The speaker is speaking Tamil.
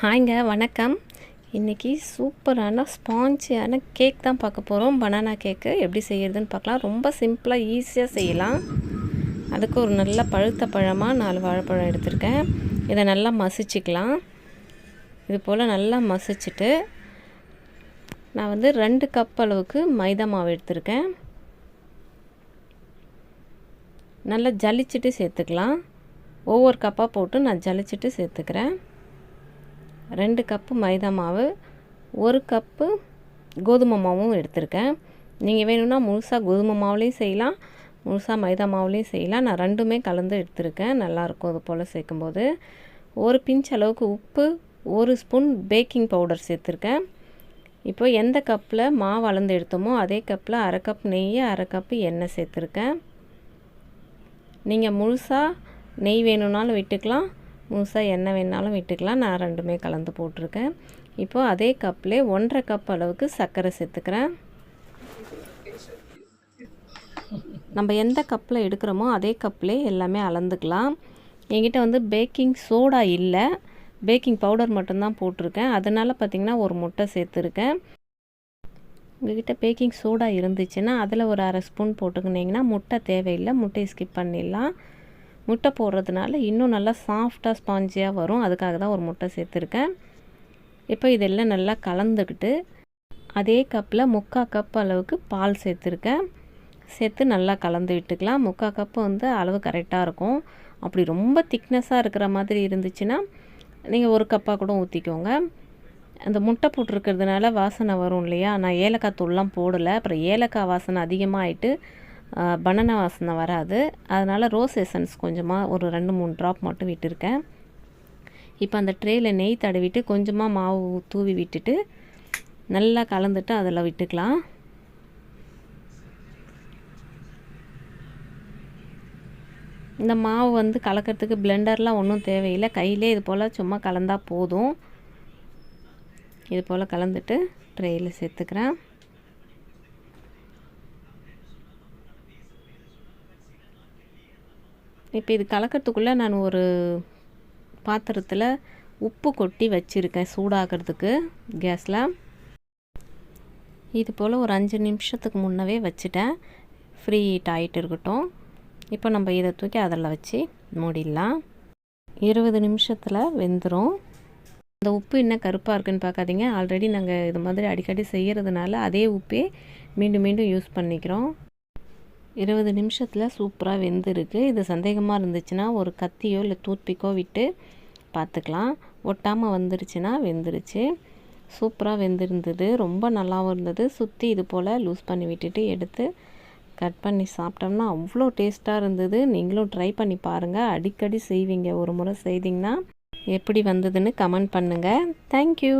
ஹாய்ங்க, வணக்கம். இன்றைக்கி சூப்பரான ஸ்பாஞ்சியான கேக் தான் பார்க்க போகிறோம். பனானா கேக்கு எப்படி செய்கிறதுன்னு பார்க்கலாம். ரொம்ப சிம்பிளாக ஈஸியாக செய்யலாம். அதுக்கு ஒரு நல்ல பழுத்த பழமாக 4 வாழைப்பழம் எடுத்திருக்கேன். இதை நல்லா மசிச்சுக்கலாம். இது போல் நல்லா மசிச்சுட்டு நான் 2 கப் அளவுக்கு மைதா மாவு எடுத்திருக்கேன். நல்லா ஜலிச்சுட்டு சேர்த்துக்கலாம். ஒவ்வொரு கப்பாக போட்டு நான் ஜலிச்சுட்டு சேர்த்துக்கிறேன். 2 கப்பு மைதா மாவு, 1 கப்பு கோதுமை மாவும் எடுத்திருக்கேன். நீங்கள் வேணும்னா முழுசாக கோதுமை மாவுலேயும் செய்யலாம், முழுசாக மைதா மாவுலேயும் செய்யலாம். நான் ரெண்டுமே கலந்து எடுத்திருக்கேன். நல்லாயிருக்கும் அது போல் சேர்க்கும்போது. 1 பிஞ்ச் அளவுக்கு உப்பு, 1 ஸ்பூன் பேக்கிங் பவுடர் சேர்த்துருக்கேன். இப்போ எந்த கப்பில் மாவு அளந்து எடுத்தோமோ அதே கப்பில் 1/2 கப் நெய், 1/2 கப்பு எண்ணெய் சேர்த்துருக்கேன். நீங்கள் முழுசாக நெய் வேணும்னாலும் விட்டுக்கலாம், முழுசாக எண்ணெய் வேணாலும் விட்டுக்கலாம். நான் ரெண்டுமே கலந்து போட்டிருக்கேன். இப்போது அதே கப்பில் 1/2 கப் அளவுக்கு சர்க்கரை சேர்த்துக்கிறேன். நம்ம எந்த கப்பில் எடுக்கிறோமோ அதே கப்பில் எல்லாமே அளந்துக்கலாம். என்கிட்ட பேக்கிங் சோடா இல்லை, பேக்கிங் பவுடர் மட்டும்தான் போட்டிருக்கேன். அதனால் பார்த்திங்கன்னா ஒரு முட்டை சேர்த்துருக்கேன். உங்கள்கிட்ட பேக்கிங் சோடா இருந்துச்சுன்னா அதில் ஒரு 1/2 ஸ்பூன் போட்டுக்கினீங்கன்னா முட்டை தேவையில்லை, முட்டையை ஸ்கிப் பண்ணிடலாம். முட்டை போடுறதுனால இன்னும் நல்லா சாஃப்டாக ஸ்பாஞ்சியாக வரும். அதுக்காக தான் ஒரு முட்டை சேர்த்துருக்கேன். இப்போ இதெல்லாம் நல்லா கலந்துக்கிட்டு அதே கப்பில் 3/4 கப் அளவுக்கு பால் சேர்த்துருக்கேன். சேர்த்து நல்லா கலந்து விட்டுக்கலாம். 3/4 கப்பு அளவு கரெக்டாக இருக்கும். அப்படி ரொம்ப திக்னஸாக இருக்கிற மாதிரி இருந்துச்சுன்னா நீங்கள் 1 கப்பாக கூட ஊற்றிக்கோங்க. அந்த முட்டை போட்டிருக்கிறதுனால வாசனை வரும் இல்லையா, நான் ஏலக்காய் தூள்லாம் போடலை. அப்புறம் ஏலக்காய் வாசனை அதிகமாக ஆகிட்டு பனானா வாசனை வராது. அதனால் ரோஸ் எசன்ஸ் கொஞ்சமாக ஒரு 2-3 ட்ராப் மட்டும் விட்டுருக்கேன். இப்போ அந்த ட்ரேயில் நெய் தடவிட்டு கொஞ்சமாக மாவு தூவி விட்டுட்டு நல்லா கலந்துட்டு அதில் விட்டுக்கலாம். இந்த மாவு கலக்கிறதுக்கு பிளெண்டர்லாம் ஒன்றும் தேவையில்லை, கையிலே இது போல் சும்மா கலந்தால் போதும். இது போல் கலந்துட்டு ட்ரேயில் சேர்த்துக்கிறேன். இப்போ இது கலக்கிறதுக்குள்ளே நான் ஒரு பாத்திரத்தில் உப்பு கொட்டி வச்சுருக்கேன் சூடாகிறதுக்கு கேஸில். இது போல் ஒரு 5 நிமிஷத்துக்கு முன்னவே வச்சுட்டேன். ஃப்ரீ ஹீட் ஆகிட்டு இருக்கட்டும். இப்போ நம்ம இதை தூக்கி அதில் வச்சு மூடிடலாம். 20 நிமிஷத்தில் வெந்துடும். அந்த உப்பு இன்னும் கருப்பாக இருக்குன்னு பார்க்காதீங்க. ஆல்ரெடி நாங்கள் இது மாதிரி அடிக்கடி செய்கிறதுனால அதே உப்பே மீண்டும் மீண்டும் யூஸ் பண்ணிக்கிறோம். 20 நிமிஷத்தில் சூப்பராக வெந்திருக்கு. இது சந்தேகமாக இருந்துச்சுன்னா ஒரு கத்தியோ இல்லை டூத்பிக்கோ விட்டு பார்த்துக்கலாம். ஒட்டாமல் வந்துருச்சுன்னா வெந்துருச்சு. சூப்பராக வெந்திருந்தது, ரொம்ப நல்லாவும் இருந்தது. சுற்றி இது போல் லூஸ் பண்ணி விட்டுட்டு எடுத்து கட் பண்ணி சாப்பிட்டோம்னா அவ்வளோ டேஸ்ட்டாக இருந்தது. நீங்களும் ட்ரை பண்ணி பாருங்கள். அடிக்கடி செய்வீங்க. ஒரு முறை செய்திங்கன்னா எப்படி வந்ததுன்னு கமெண்ட் பண்ணுங்கள். தேங்க்யூ.